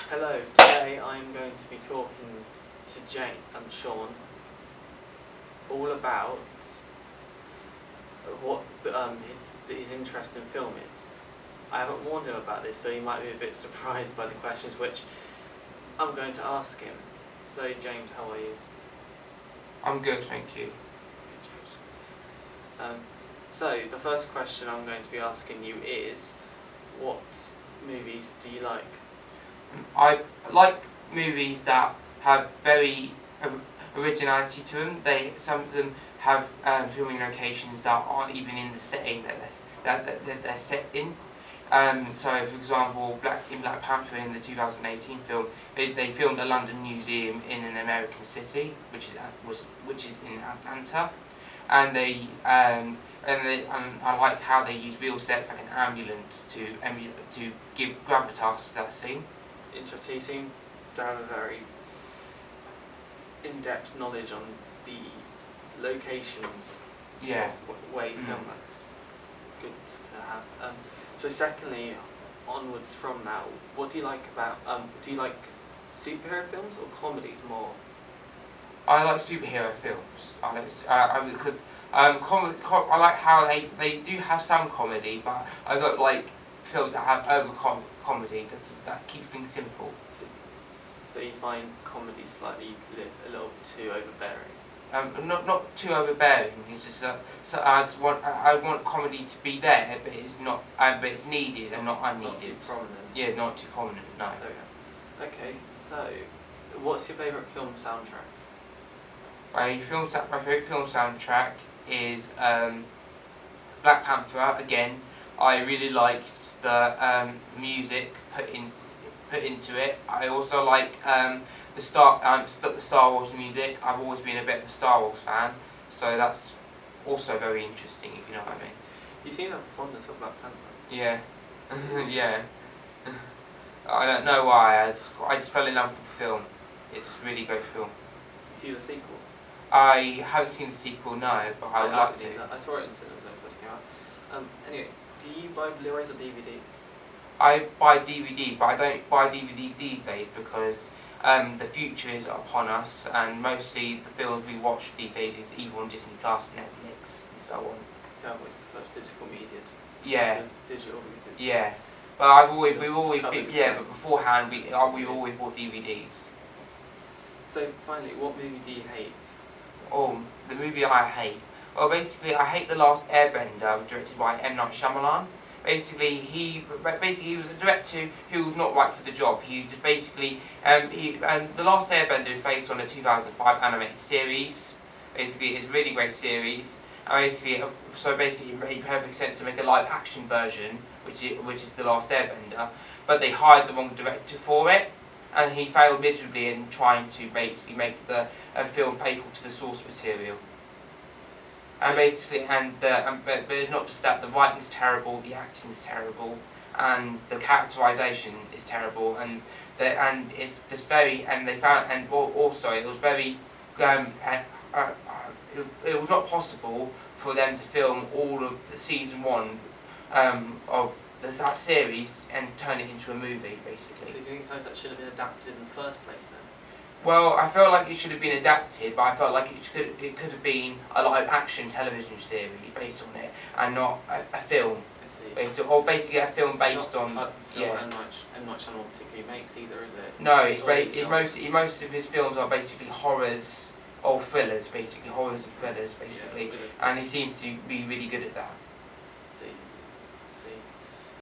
Hello, today I'm going to be talking to Sean, all about what his interest in film is. I haven't warned him about this, so he might be a bit surprised by the questions which I'm going to ask him. So James, how are you? I'm good, thank you. Good, James. So the first question I'm going to be asking you is, what movies do you like? I like movies that have very originality to them. Some of them have filming locations that aren't even in the setting that they're set in. So, for example, Black Panther in the 2018 film, they filmed a London museum in an American city, which is in Atlanta, and I like how they use real sets like an ambulance to give gravitas to that scene. Interesting. You seem to have a very in-depth knowledge on the locations. Yeah. Way film that's good to have. So secondly, onwards from that, what do you like about? Do you like superhero films or comedies more? I like superhero films. I like how they do have some comedy, but I don't like films that have comedy that keep things simple. So you find comedy slightly a little too overbearing? Not too overbearing. It's just I want comedy to be there, but it's not. But it's needed and not unneeded. Not too prominent. Yeah, not too prominent. No. Okay. So, what's your favourite film soundtrack? My favourite film soundtrack is Black Panther. Again, I really liked the music put into it. I also like the Star Wars music. I've always been a bit of a Star Wars fan, so that's also very interesting, if you know what I mean. You seem to have fondness of Black Panther. Yeah, yeah. I don't know why. I just fell in love with the film. It's a really great film. Did you see the sequel? I haven't seen the sequel, no, but I would like to. I saw it in cinema when it first came out. Anyway, do you buy Blu-rays or DVDs? I buy DVDs, but I don't buy DVDs these days because the future is upon us, and mostly the films we watch these days is either on Disney Plus, Netflix, and so on. So I've always preferred physical media to digital because it's... Yeah, but but beforehand we've always bought DVDs. So finally, what movie do you hate? Oh, the movie I hate. Well, basically, I hate The Last Airbender, directed by M. Night Shyamalan. Basically, he was a director who was not right for the job. He just basically, The Last Airbender is based on a 2005 animated series. Basically, it's a really great series. And basically, it made perfect sense to make a live-action version, which is The Last Airbender. But they hired the wrong director for it, and he failed miserably in trying to basically make a film faithful to the source material. And basically, but it's not just that. The writing's terrible, the acting's terrible, and the characterization is terrible, and it's just very. And they found, and also it was very. It was not possible for them to film all of the season 1 of that series and turn it into a movie, basically. So do you think that should have been adapted in the first place then? Well, I felt like it should have been adapted, but I felt like it could have been a live action television series based on it, and not a film. I see. Or basically a film based on. Not the type of film and much Shyamalan particularly makes either, is it? No, most of his films are basically horrors or thrillers, basically horrors and thrillers, basically, Yeah, and he seems to be really good at that. See.